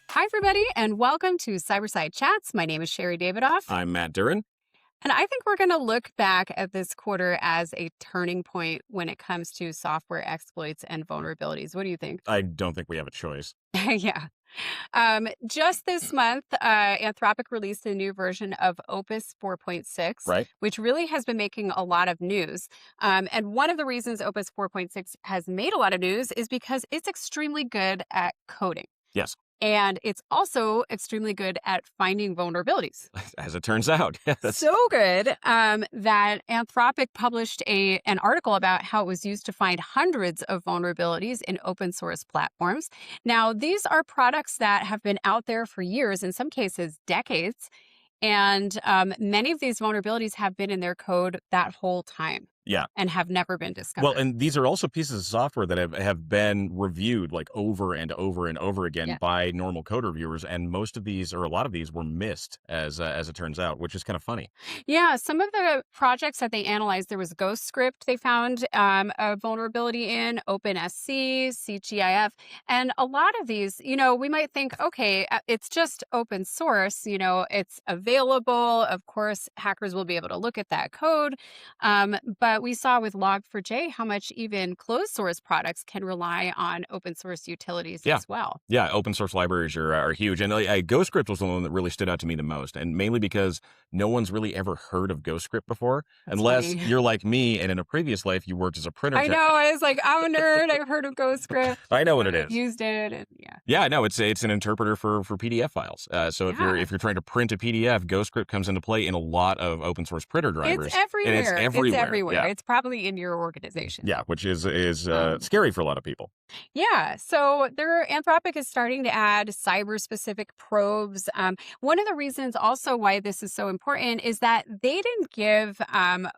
Hi, everybody, and welcome to Cyberside Chats. My name is Sherry Davidoff, I'm Matt Duran. and I think we're going to look back at this quarter as a turning point when it comes to software exploits and vulnerabilities. What do you think? I don't think we have a choice. Yeah. Just this month, Anthropic released a new version of Opus 4.6, Right? which really has been making a lot of news. And one of the reasons Opus 4.6 has made a lot of news is because it's extremely good at coding. Yes, And it's also extremely good at finding vulnerabilities. as it turns out. That's So good that Anthropic published an article about how it was used to find hundreds of vulnerabilities in open source platforms. Now, these are products that have been out there for years, in some cases, decades. And many of these vulnerabilities have been in their code that whole time yeah. and have never been Well, discovered. and these are also pieces of software that have been reviewed like over and over and over again Yeah. by normal code reviewers, and most of these, or a lot of these, were missed as it turns out, which is kind of funny. Yeah, some of the projects that they analyzed, there was Ghostscript they found a vulnerability in, OpenSC, CGIF, and a lot of these, we might think, okay, it's just open source, it's available. Of course, hackers will be able to look at that code. But we saw with Log4j how much even closed source products can rely on open source utilities Yeah. as well. Yeah, open source libraries are huge. And Ghostscript was the one that really stood out to me the most, and mainly because no one's really ever heard of Ghostscript before, That's unless funny. you're like me and in a previous life you worked as a printer I tech. know. I was like, I'm a nerd. I've heard of Ghostscript. I know what it I've is. used it. And yeah. Yeah, no, it's an interpreter for PDF files. So Yeah. if you're trying to print a PDF, Ghostscript comes into play in a lot of open source printer drivers. It's And everywhere. it's everywhere. everywhere. Yeah. It's probably in your organization. Yeah, which is Um, scary for a lot of people. Yeah. So Anthropic is starting to add cyber specific probes. One of the reasons also why this is so important is that they didn't give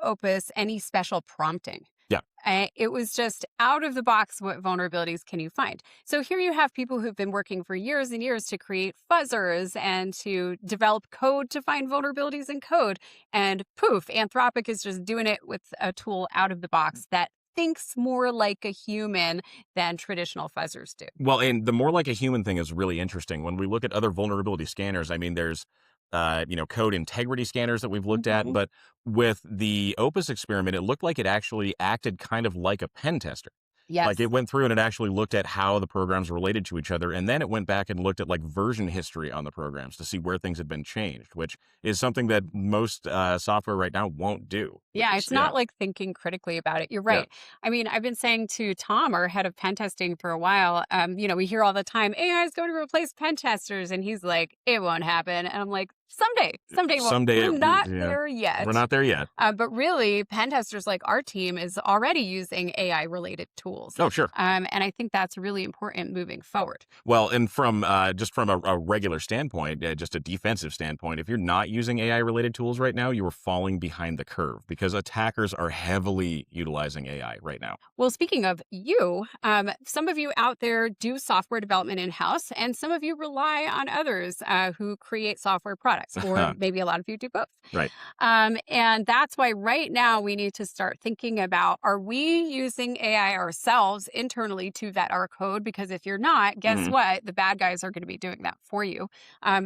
Opus any special prompting. Yeah. It was just out of the box, what vulnerabilities can you find? So here you have people who've been working for years and years to create fuzzers and to develop code to find vulnerabilities in code. And poof, Anthropic is just doing it with a tool out of the box that thinks more like a human than traditional fuzzers do. Well, and the more like a human thing is really interesting. When we look at other vulnerability scanners, I mean, there's code integrity scanners that we've looked at, Mhm. but with the Opus experiment, it looked like it actually acted kind of like a pen tester. Yes. Like it went through and it actually looked at how the programs related to each other. And then it went back and looked at like version history on the programs to see where things had been changed, which is something that most software right now won't do. Yeah, it's not like thinking critically about it. You're Yeah. right. I mean, I've been saying to Tom, our head of pen testing, for a while, we hear all the time, AI is going to replace pen testers. And he's like, it won't happen. And I'm like, someday won't. Someday, We're not yeah. there yet. We're not there yet. But really, pen testers like our team is already using AI related tools. Oh, sure. And I think that's really important moving forward. Well, and from just from a regular standpoint, just a defensive standpoint, if you're not using AI related tools right now, you are falling behind the curve because attackers are heavily utilizing AI right now. Well, speaking of you, some of you out there do software development in-house, and some of you rely on others who create software products, or maybe a lot of you do both. Right. And that's why right now we need to start thinking about, are we using AI ourselves internally to vet our code? Because if you're not, guess what? The bad guys are going to be doing that for you.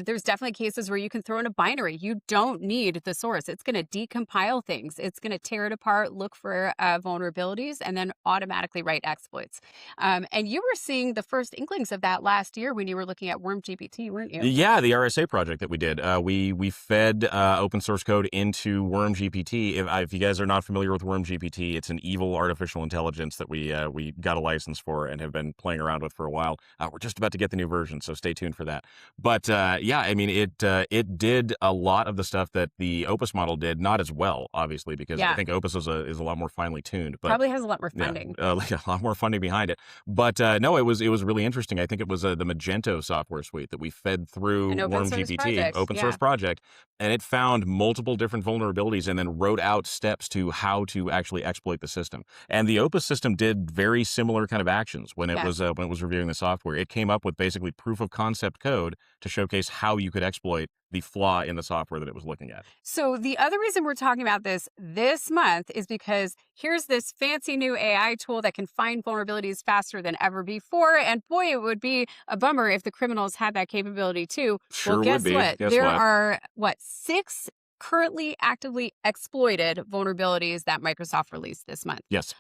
There's definitely cases where you can throw in a binary. You don't need the source. It's going to decompile things. It's going to tear it apart, look for vulnerabilities, and then automatically write exploits. And you were seeing the first inklings of that last year when you were looking at WormGPT, weren't you? Yeah, the RSA project that we did. We fed open source code into WormGPT. If you guys are not familiar with WormGPT, it's an evil artificial intelligence that we got a license for and have been playing around with for a while. We're just about to get the new version, so stay tuned for that. But yeah, I mean, it did a lot of the stuff that the Opus model did, not as well, obviously, because I think Opus is a lot more finely tuned. But probably has a lot more funding. Yeah, like a lot more funding behind it. But no, it was really interesting. I think it was the Magento software suite that we fed through WormGPT, open source project, and it found multiple different vulnerabilities and then wrote out steps to how to actually exploit the system. And the Opus system did very similar kind of actions when it was reviewing the software. It came up with basically proof of concept code to showcase how you could exploit the flaw in the software that it was looking at. So the other reason we're talking about this month is because here's this fancy new AI tool that can find vulnerabilities faster than ever before. And boy, it would be a bummer if the criminals had that capability too. Sure Well, would guess be. what? Guess There what? are, 6 currently actively exploited vulnerabilities that Microsoft released this month. Yes.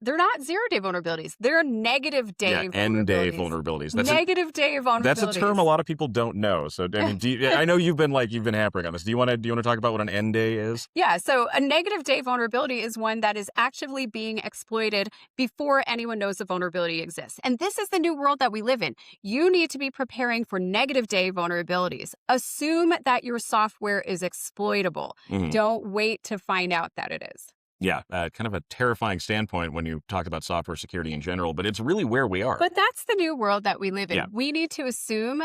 They're not zero-day vulnerabilities. They're negative day Yeah, vulnerabilities. end-day vulnerabilities. Negative day vulnerabilities. That's a term a lot of people don't know. So, I mean, I know you've been hampering on this. Do you want to talk about what an end day is? Yeah. So a negative day vulnerability is one that is actively being exploited before anyone knows the vulnerability exists. And this is the new world that we live in. You need to be preparing for negative day vulnerabilities. Assume that your software is exploitable. Mhm. Don't wait to find out that it is. Yeah, kind of a terrifying standpoint when you talk about software security in general, but it's really where we are. But that's the new world that we live in. Yeah. We need to assume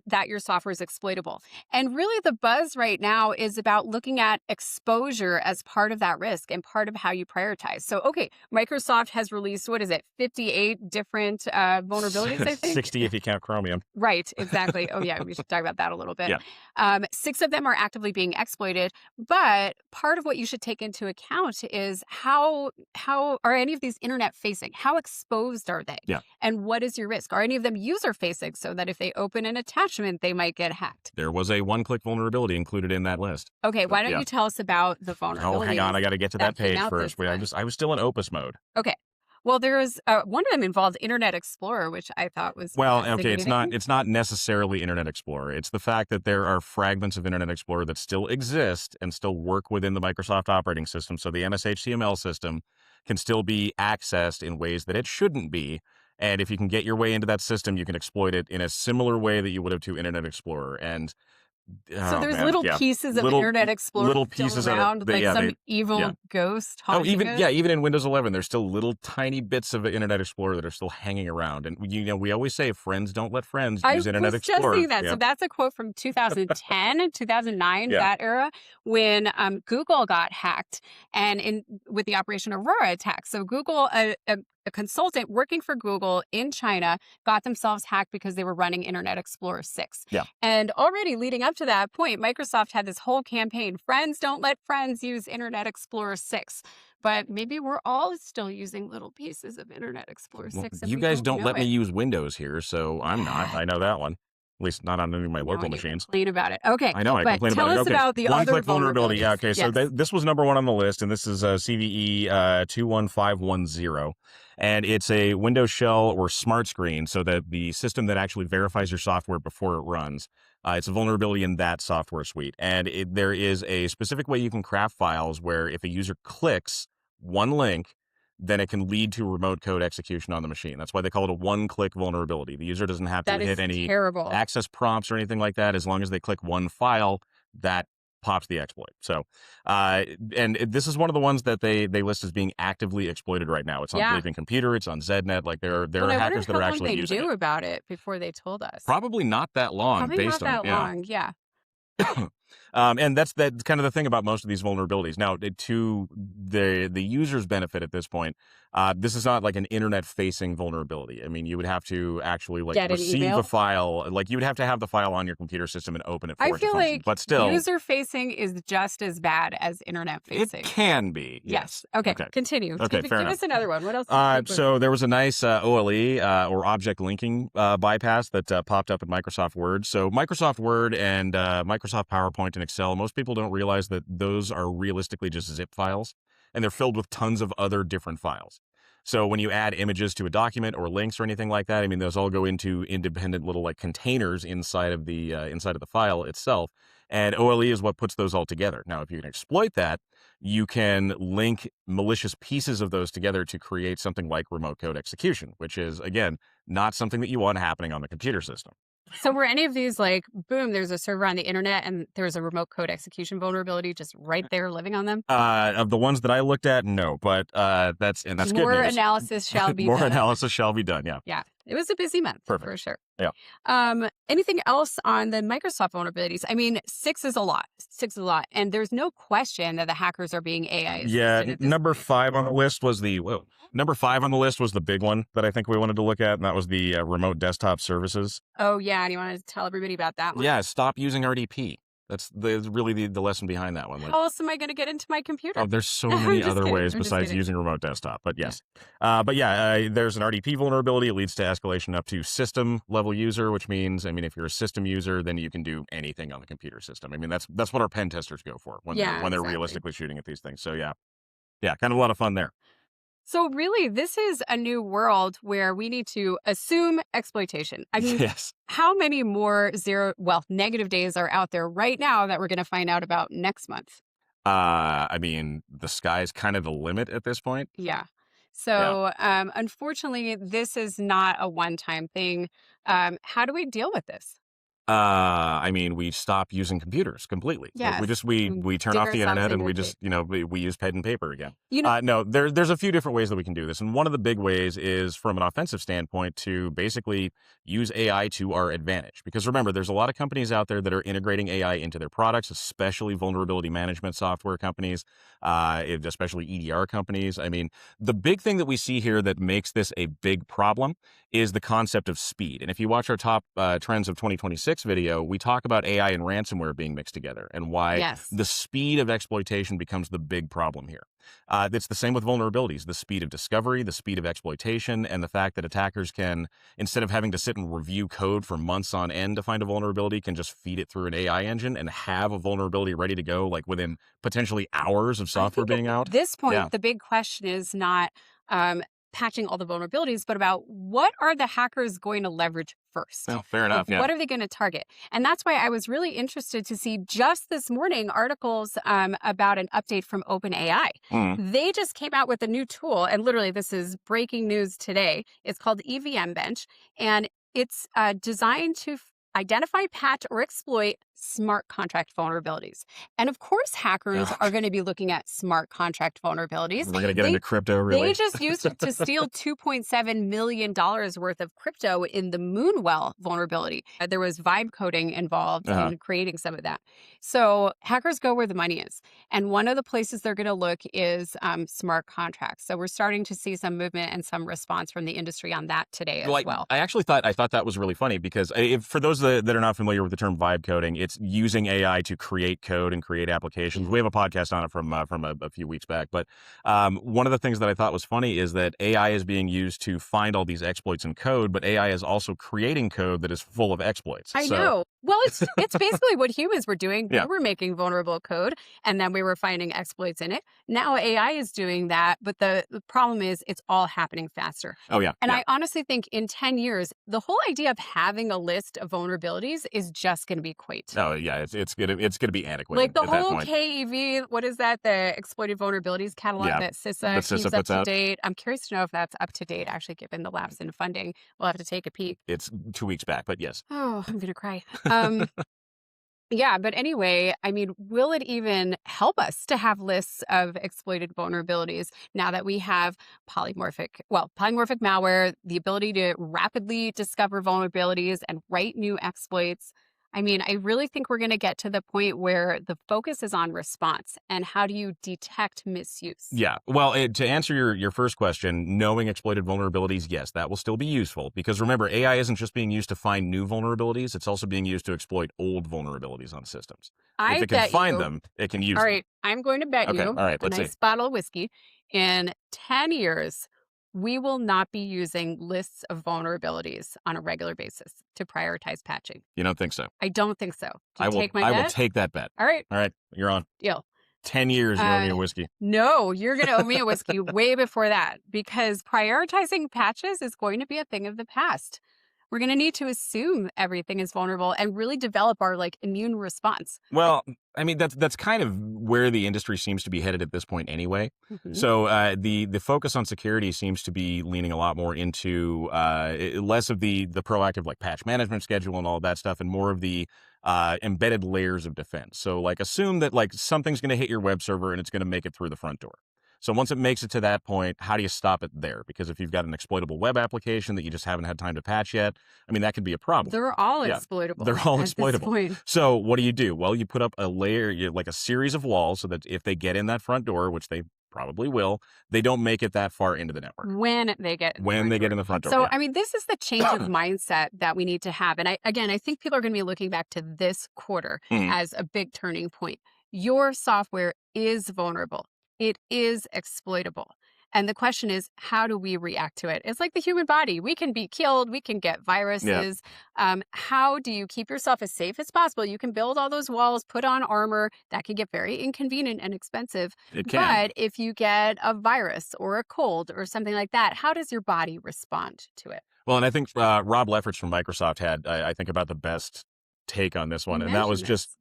that your software is exploitable. And really, the buzz right now is about looking at exposure as part of that risk and part of how you prioritize. So, okay, Microsoft has released, 58 different vulnerabilities, I think? 60 if you count Chromium. Right, exactly. Oh, yeah, we should talk about that a little bit. Yeah. 6 of them are actively being exploited, but part of what you should take into account is how are any of these internet facing? How exposed are they? Yeah. And what is your risk? Are any of them user facing so that if they open an attachment, they might get hacked? There was a one-click vulnerability included in that list. Okay, why don't you tell us about the vulnerabilities? Oh, hang on, I got to get to that page first. I was still in Opus mode. Okay. Well, there's one of them involved Internet Explorer, which I thought was okay. It's not necessarily Internet Explorer. It's the fact that there are fragments of Internet Explorer that still exist and still work within the Microsoft operating system. So the MS-HTML system can still be accessed in ways that it shouldn't be. And if you can get your way into that system, you can exploit it in a similar way that you would have to Internet Explorer. And so there's little pieces of Internet Explorer little pieces around, like some evil ghost haunting it. Even in Windows 11, there's still little tiny bits of Internet Explorer that are still hanging around. And we always say friends don't let friends use Internet Explorer. I was just saying that. Yeah. So that's a quote from 2010, 2009, that era, when Google got hacked and with the Operation Aurora attack. So Google, a consultant working for Google in China, got themselves hacked because they were running Internet Explorer 6. Yeah. And already leading up to that point, Microsoft had this whole campaign, friends don't let friends use Internet Explorer 6. But maybe we're all still using little pieces of Internet Explorer 6. You guys don't let me use Windows here, so I'm not. I know that one. At least not on any of my local machines. Complain about it. Okay. I know. I complain about it. Tell us about the other one-click vulnerability. Yeah. Okay. Yes. So this was number 1 on the list, and this is CVE 21510, and it's a Windows shell or smart screen, so that the system that actually verifies your software before it runs. It's a vulnerability in that software suite, and there is a specific way you can craft files where if a user clicks one link, then it can lead to remote code execution on the machine. That's why they call it a one-click vulnerability. The user doesn't have to hit any access prompts or anything like that. As long as they click one file, that pops the exploit. So, and this is one of the ones that they list as being actively exploited right now. It's on Bleeping Computer. It's on Zednet. Like there are hackers that are actually using it. How long they knew about it before they told us? Probably not that long. Long. Yeah. And that's kind of the thing about most of these vulnerabilities. Now, to the user's benefit at this point, this is not like an internet-facing vulnerability. I mean, you would have to actually receive a file. Like you would have to have the file on your computer system and open it for it to function. I feel like but still, user-facing is just as bad as internet-facing. It can be. Yes. Okay. Continue. Okay. Give us another one. What else? So there was a nice OLE or object linking bypass that popped up in Microsoft Word. So Microsoft Word and Microsoft PowerPoint and Excel, most people don't realize that those are realistically just zip files, and they're filled with tons of other different files. So when you add images to a document or links or anything like that, I mean, those all go into independent little containers inside of the file itself. And OLE is what puts those all together. Now, if you can exploit that, you can link malicious pieces of those together to create something like remote code execution, which is, again, not something that you want happening on the computer system. So were any of these boom, there's a server on the internet and there's a remote code execution vulnerability just right there living on them? Of the ones that I looked at, no, but that's good news. More analysis shall be done. More analysis shall be done, yeah. Yeah, it was a busy month. Perfect. For sure. Yeah. Anything else on the Microsoft vulnerabilities? I mean, 6 is a lot. 6 is a lot. And there's no question that the hackers are being AI. Yeah, number 5 on the list was the big one that I think we wanted to look at, and that was the remote desktop services. Oh, yeah. And you want to tell everybody about that one? Yeah, stop using RDP. really the lesson behind that one. Like, How else am I going to get into my computer? oh, there's so I'm many just other kidding. ways I'm just besides kidding. using a remote desktop. But Yeah. yes, there's an RDP vulnerability. It leads to escalation up to system level user, which means, I mean, if you're a system user, then you can do anything on the computer system. I mean, that's what our pen testers go for when Yeah, they're exactly. realistically shooting at these things. So yeah, kind of a lot of fun there. So really, this is a new world where we need to assume exploitation. I mean, Yes. how many more negative days are out there right now that we're going to find out about next month? I mean, the sky's kind of the limit at this point. Yeah. Yeah. So, unfortunately, this is not a one-time thing. How do we deal with this? I mean, we stop using computers completely. Like we Yes, just we turn dig off the ourselves internet and into we a just cave. we use pen and paper again. You know, No, there's a few different ways that we can do this, and one of the big ways is from an offensive standpoint to basically use AI to our advantage. Because remember, there's a lot of companies out there that are integrating AI into their products, especially vulnerability management software companies, especially EDR companies. I mean, the big thing that we see here that makes this a big problem is the concept of speed. And if you watch our top trends of 2026 video, we talk about AI and ransomware being mixed together and why yes. the speed of exploitation becomes the big problem here. It's the same with vulnerabilities, the speed of discovery, the speed of exploitation, and the fact that attackers can, instead of having to sit and review code for months on end to find a vulnerability, can just feed it through an AI engine and have a vulnerability ready to go, like within potentially hours of I software think being at out. this Yeah. point, the big question is not patching all the vulnerabilities, but about what are the hackers going to leverage first? Well, fair Like, enough. Yeah. what are they going to target? And that's why I was really interested to see just this morning articles about an update from OpenAI. Mm. They just came out with a new tool, and literally, this is breaking news today. It's called EVM Bench, and it's designed to identify, patch, or exploit smart contract vulnerabilities. And of course, hackers Ugh. are going to be looking at smart contract vulnerabilities. We're gonna get They into crypto, they really? just used it to steal $2.7 million worth of crypto in the Moonwell vulnerability. There was vibe coding involved Uh-huh. in creating some of that. So hackers go where the money is. And one of the places they're going to look is smart contracts. So we're starting to see some movement and some response from the industry on that today as well. I actually thought that was really funny because for those that are not familiar with the term vibe coding, it's using AI to create code and create applications. We have a podcast on it from a few weeks back. But one of the things that I thought was funny is that AI is being used to find all these exploits in code, but AI is also creating code that is full of exploits. I know. Well, it's basically what humans were doing. Yeah. We were making vulnerable code, and then we were finding exploits in it. Now AI is doing that, but the problem is it's all happening faster. Oh, yeah. And yeah. I honestly think in 10 years, the whole idea of having a list of vulnerabilities is just going to be quaint. Oh, yeah. It's gonna be antiquated Like the at that whole point. KEV, what is that? The exploited vulnerabilities catalog Yeah, that CISA that CISA keeps up puts to out. date. I'm curious to know if that's up to date, actually, given the lapse in funding. We'll have to take a peek. It's 2 weeks back, but yes. Oh, I'm going to cry. Yeah, but anyway, I mean, will it even help us to have lists of exploited vulnerabilities now that we have polymorphic malware, the ability to rapidly discover vulnerabilities and write new exploits? I mean, I really think we're going to get to the point where the focus is on response and how do you detect misuse? Yeah. Well, to answer your first question, knowing exploited vulnerabilities, yes, that will still be useful because remember, AI isn't just being used to find new vulnerabilities; it's also being used to exploit old vulnerabilities on systems. If it can find them, it can use All them. right, I'm going to bet Okay. you All right. a Let's nice see. bottle of whiskey in 10 years. We will not be using lists of vulnerabilities on a regular basis to prioritize patching. You don't think so? I don't think so. Do you I will. take my I bet? will take that bet. All right, All right. You're on. deal. 10 years. You owe me a whiskey. No, you're going to owe me a whiskey way before that because prioritizing patches is going to be a thing of the past. We're going to need to assume everything is vulnerable and really develop our immune response. Well, I mean that's kind of where the industry seems to be headed at this point anyway. Mhm. So the focus on security seems to be leaning a lot more into less of the proactive patch management schedule and all of that stuff, and more of the embedded layers of defense. So assume that something's going to hit your web server and it's going to make it through the front door. So once it makes it to that point, how do you stop it there? Because if you've got an exploitable web application that you just haven't had time to patch yet, I mean, that could be a problem. They're all Yeah. exploitable. They're all at this exploitable. point. So what do? Well, you put up a layer, like a series of walls so that if they get in that front door, which they probably will, they don't make it that far into the network. When they get in the When front they door. get in the front door, So, yeah. I mean, this is the change of mindset that we need to have. And I think people are going to be looking back to this quarter Mhm. as a big turning point. Your software is vulnerable. It is exploitable. And the question is, how do we react to it? It's like the human body. We can be killed. We can get Yeah, viruses. How do you keep yourself as safe as possible? You can build all those walls, put on armor. That can get very inconvenient and expensive. it can. But if you get a virus or a cold or something like that, how does your body respond to it? Well, and I think Rob Lefferts from Microsoft had, I think, about the best take on this You one, and that was mentioned just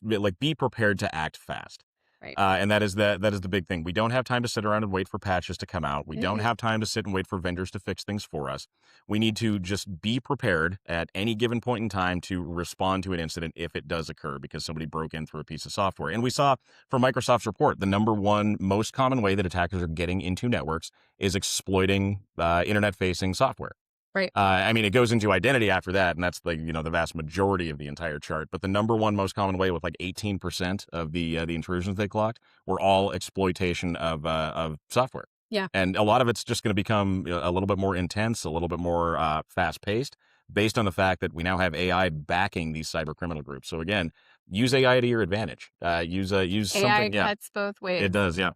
this. be prepared to act fast. Right. And that is the big thing. We don't have time to sit around and wait for patches to come out. We don't Mm-mm. have time to sit and wait for vendors to fix things for us. We need to just be prepared at any given point in time to respond to an incident if it does occur because somebody broke in through a piece of software. And we saw from Microsoft's report, the number one most common way that attackers are getting into networks is exploiting internet-facing software. Right. I mean, it goes into identity after that, and that's the vast majority of the entire chart. But the number one most common way, with like 18% of the intrusions they clocked, were all exploitation of software. Yeah. And a lot of it's just going to become a little bit more intense, a little bit more fast paced, based on the fact that we now have AI backing these cyber criminal groups. So again, use AI to your advantage. Use AI something. Yeah, cuts both it ways. does. Yeah.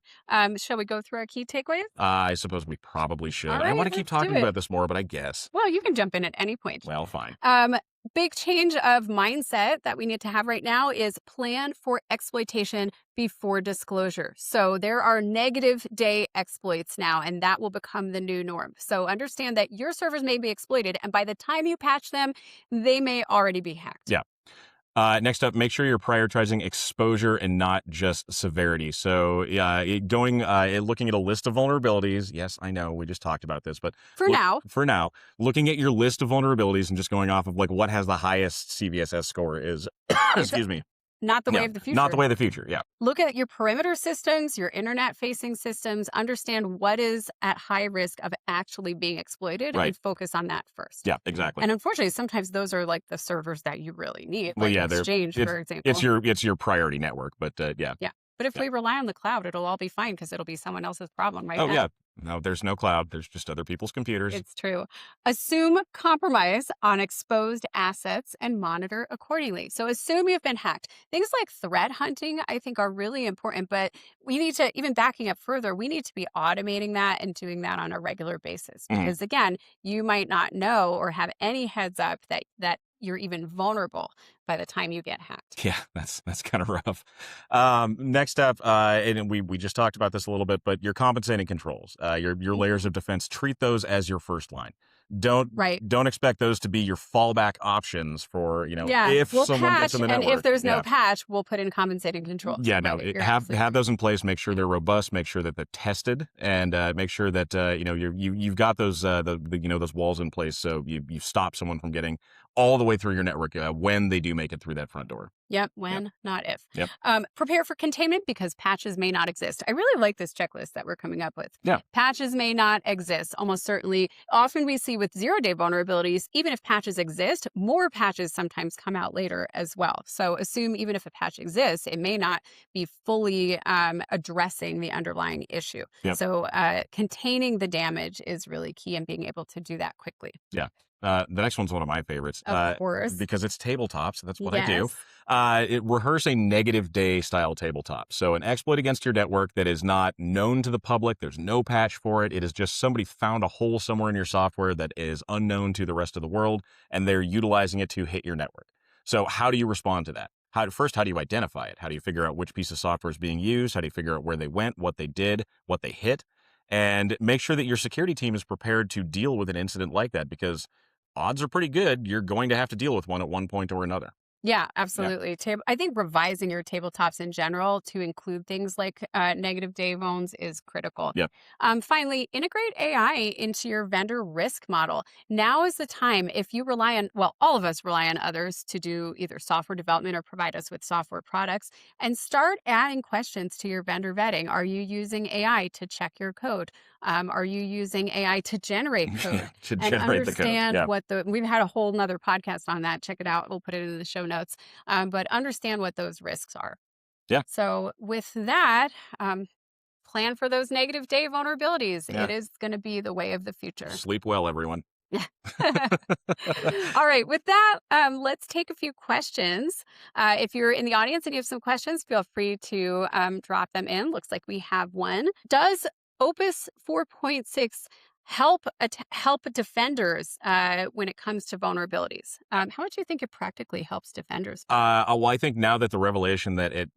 Shall we go through our key takeaways? I suppose we probably should. All I right, want to keep let's do talking it. about this more, but I guess. Well, you can jump in at any point. Well, fine. Big change of mindset that we need to have right now is plan for exploitation before disclosure. So there are negative day exploits now, and that will become the new norm. So understand that your servers may be exploited, and by the time you patch them, they may already be hacked. Yeah. Next up, make sure you're prioritizing exposure and not just severity. So, looking at a list of vulnerabilities. Yes, I know we just talked about this, but For now, for now, looking at your list of vulnerabilities and just going off of like what has the highest CVSS score is, it's excuse me, not the way yeah, of the not the future. way of the future. Yeah, Look at your perimeter systems, your internet facing systems, understand what is at high risk of actually being exploited right. and focus on that first. Yeah, exactly. And unfortunately, sometimes those are like the servers that you really need, Well, like yeah, Exchange, it's for example. it's your priority network, but yeah, Yeah. But if yeah. we rely on the cloud, it'll all be fine because it'll be someone else's problem, right, Oh Matt? yeah. No, there's no cloud. There's just other people's computers. It's true. Assume compromise on exposed assets and monitor accordingly. So assume you've been hacked. Things like threat hunting, I think, are really important, but we need to, even backing up further, we need to be automating that and doing that on a regular basis. Mhm. Because again, you might not know or have any heads up that you're even vulnerable by the time you get hacked. Yeah, that's kind of rough. Next up, and we just talked about this a little bit, but your compensating controls, your layers Mhm. of defense, treat those as your first line. Don't Right. don't expect those to be your fallback options for Yeah, if we'll someone gets in patch, the and if network. there's no Yeah. patch, we'll put in compensating controls. Yeah, no, Right, you're absolutely have right. those in place. Make sure Yeah. they're robust. Make sure that they're tested, and make sure that you've got those those walls in place, so you stop someone from getting all the way through your network when they do make it through that front door. Yep, Yep. when, not if. Yep. Prepare for containment because patches may not exist. I really like this checklist that we're coming up with. Yeah. Patches may not exist, almost certainly. Often we see with zero-day vulnerabilities, even if patches exist, more patches sometimes come out later as well. So assume even if a patch exists, it may not be fully addressing the underlying issue. Yep. So containing the damage is really key and being able to do that quickly. Yeah. The next one's one of my favorites Of course. because it's tabletops. That's what I do. Yes. Rehearse a negative day style tabletop. So an exploit against your network that is not known to the public. There's no patch for it. It is just somebody found a hole somewhere in your software that is unknown to the rest of the world, and they're utilizing it to hit your network. So how do you respond to that? How do you identify it? How do you figure out which piece of software is being used? How do you figure out where they went, what they did, what they hit? And make sure that your security team is prepared to deal with an incident like that because odds are pretty good you're going to have to deal with one at one point or another. Yeah, Yeah. absolutely. I think revising your tabletops in general to include things like negative day vulns is critical. Yep. Finally, integrate AI into your vendor risk model. Now is the time. If you rely on, well, all of us rely on others to do either software development or provide us with software products, and start adding questions to your vendor vetting. Are you using AI to check your code? Are you using AI to generate code? To And generate the code. understand Yeah. we've had a whole nother podcast on that. Check it out. We'll put it in the show notes. But understand what those risks are. Yeah. So with that, um, plan for those negative day vulnerabilities. Yeah. It is going to be the way of the future. Sleep well, everyone. Yeah. All right. With that, let's take a few questions. If you're in the audience and you have some questions, feel free to drop them in. Looks like we have one. Does Opus 4.6 help defenders when it comes to vulnerabilities? How would you think it practically helps defenders? Well, I think now that the revelation that it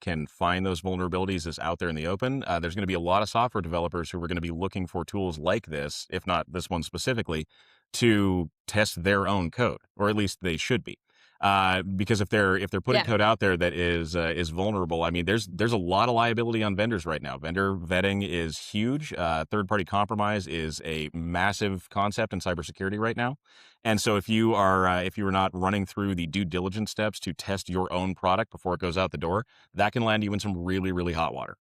can find those vulnerabilities is out there in the open, there's going to be a lot of software developers who are going to be looking for tools like this, if not this one specifically, to test their own code, or at least they should be. Because if they're putting Yeah. code out there that is vulnerable, I mean, there's a lot of liability on vendors right now. Vendor vetting is huge. Third party compromise is a massive concept in cybersecurity right now. And so if you are not running through the due diligence steps to test your own product before it goes out the door, that can land you in some really, really hot water.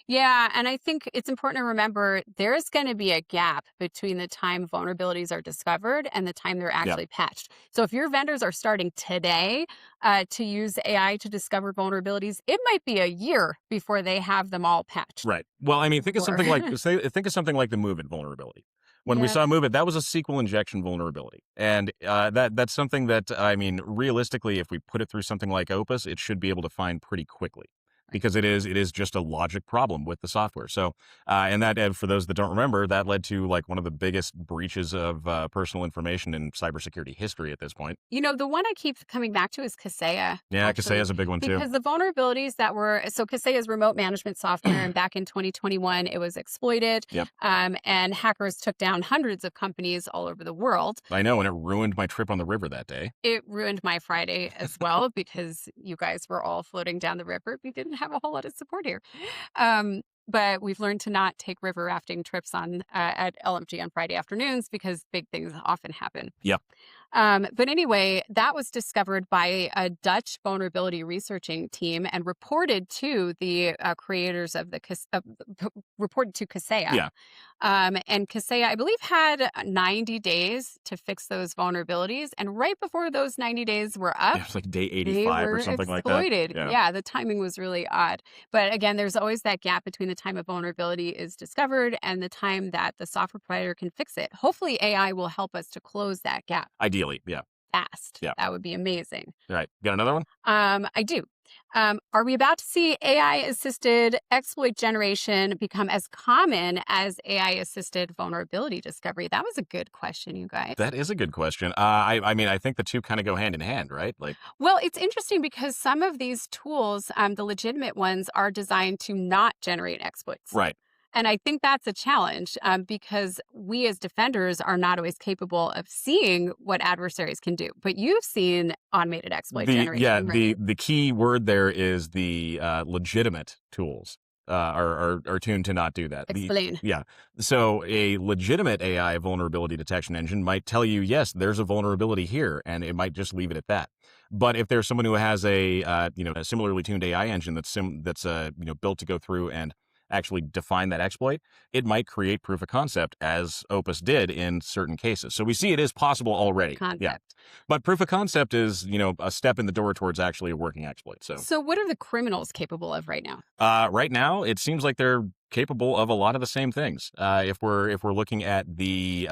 Yeah, and I think it's important to remember there's going to be a gap between the time vulnerabilities are discovered and the time they're Yeah. actually patched. So if your vendors are starting today to use AI to discover vulnerabilities, it might be a year before they have them all patched. Right. Well, I mean, think of Or something like the Move It vulnerability. When we yeah, saw Move It, that was a SQL injection vulnerability, and that's something that, I mean, realistically, if we put it through something like Opus, it should be able to find pretty quickly right. because it is just a logic problem with the software. So, and for those that don't remember, that led to like one of the biggest breaches of personal information in cybersecurity history at this point. The one I keep coming back to is Kaseya, Yeah, Kaseya actually, is a big one too. because the vulnerabilities that were so Kaseya is remote management software, and back in 2021, it was exploited, Yep. and hackers took down hundreds of companies all over the world. I know, and it ruined my trip on the river that day. It ruined my Friday as well because you guys were all floating down the river. We didn't have a whole lot of support here. But we've learned to not take river rafting trips on at LMG on Friday afternoons because big things often happen. Yep. But anyway, that was discovered by a Dutch vulnerability researching team and reported to the creators of reported to Kaseya. Yeah. And Kaseya, I believe, had 90 days to fix those vulnerabilities. And right before those 90 days were up, It was like day they 85 were or something like that. exploited. Yeah. Yeah, the timing was really odd. But again, there's always that gap between the time a vulnerability is discovered and the time that the software provider can fix it. Hopefully, AI will help us to close that gap Ideally, yeah. fast. Yeah. That would be amazing. All right. Got another one? I do. Are we about to see AI assisted exploit generation become as common as AI assisted vulnerability discovery? That was a good question, you guys. That is a good question. I mean, I think the two kind of go hand in hand, right? Like, Well, it's interesting because some of these tools, the legitimate ones, are designed to not generate exploits. right. And I think that's a challenge because we as defenders are not always capable of seeing what adversaries can do. But you've seen automated exploit generation, right? The key word there is the legitimate tools are tuned to not do that. Explain. Yeah. So a legitimate AI vulnerability detection engine might tell you, yes, there's a vulnerability here, and it might just leave it at that. But if there's someone who has a similarly tuned AI engine that's built to go through and actually define that exploit, it might create proof of concept, as Opus did in certain cases. So we see it is possible already. Concept. Yeah. But proof of concept is, a step in the door towards actually a working exploit. So what are the criminals capable of right now? Right now, it seems like they're capable of a lot of the same things. If we're looking at the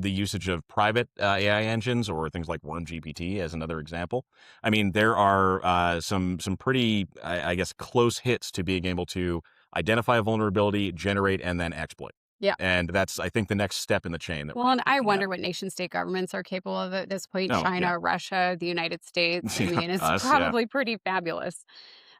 usage of private AI engines or things like WormGPT as another example, I mean, there are some pretty, I guess, close hits to being able to identify a vulnerability, generate, and then exploit. Yeah. And that's, I think, the next step in the chain. That Well, and I wonder what nation state governments are capable of at this point. Oh, China, yeah. Russia, the United States. I Yeah, mean, it's us, yeah. probably pretty fabulous.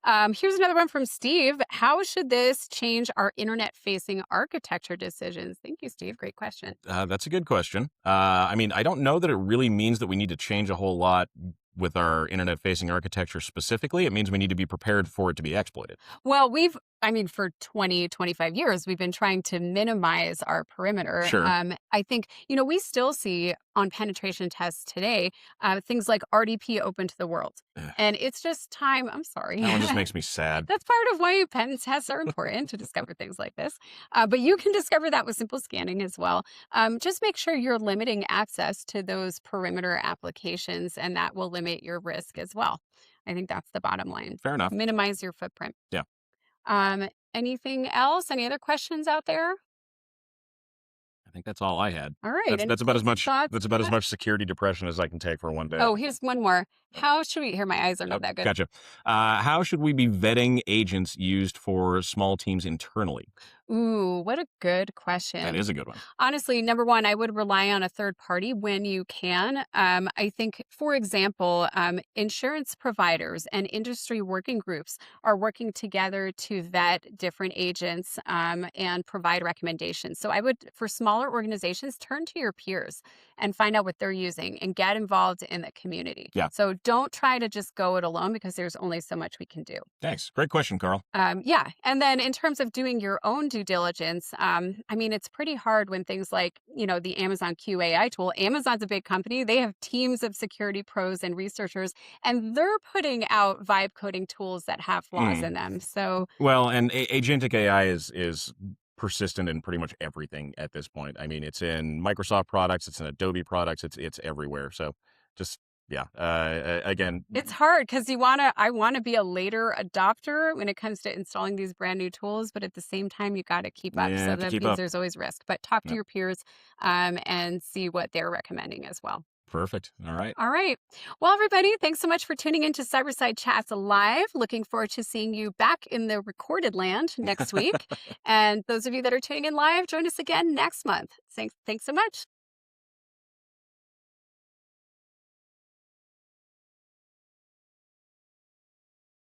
Here's another one from Steve. How should this change our internet facing architecture decisions? Thank you, Steve. Great question. That's a good question. I mean, I don't know that it really means that we need to change a whole lot with our internet facing architecture specifically. It means we need to be prepared for it to be exploited. Well, for 20, 25 years, we've been trying to minimize our perimeter. Sure. I think, we still see on penetration tests today, things like RDP open to the world. Ugh. And it's just time. I'm sorry. That one just makes me sad. That's part of why pen tests are important to discover things like this. But you can discover that with simple scanning as well. Just make sure you're limiting access to those perimeter applications, and that will limit your risk as well. I think that's the bottom line. Fair enough. Minimize your footprint. Yeah. Anything else? Any other questions out there? I think that's all I had. All right. That's Any that's about as closing much thoughts? that's about as much security depression as I can take for one day. Oh, here's one more. How should we? Here, my eyes are Oh, not that good. gotcha. How should we be vetting agents used for small teams internally? Ooh, what a good That question. is a good one. Honestly, number one, I would rely on a third party when you can. I think, for example, insurance providers and industry working groups are working together to vet different agents and provide recommendations. So I would, for smaller organizations, turn to your peers and find out what they're using and get involved in the community. Yeah. So don't try to just go it alone because there's only so much we can do. Thanks. Great question, Carl. Yeah. And then in terms of doing your own due diligence, I mean, it's pretty hard when things like, the Amazon QAI tool, Amazon's a big company. They have teams of security pros and researchers, and they're putting out vibe coding tools that have flaws in them. So Well, and agentic AI is persistent in pretty much everything at this point. I mean, it's in Microsoft products, it's in Adobe products, it's everywhere. So just yeah. Again, it's hard because I want to be a later adopter when it comes to installing these brand new tools, but at the same time, you got to keep up. yeah, So have to that keep means up. there's always risk, but talk to Yeah. your peers and see what they're recommending as well. Perfect. All right. All right. Well, everybody, thanks so much for tuning into Cyberside Chats Live. Looking forward to seeing you back in the recorded land next week. And those of you that are tuning in live, join us again next month. Thanks so much.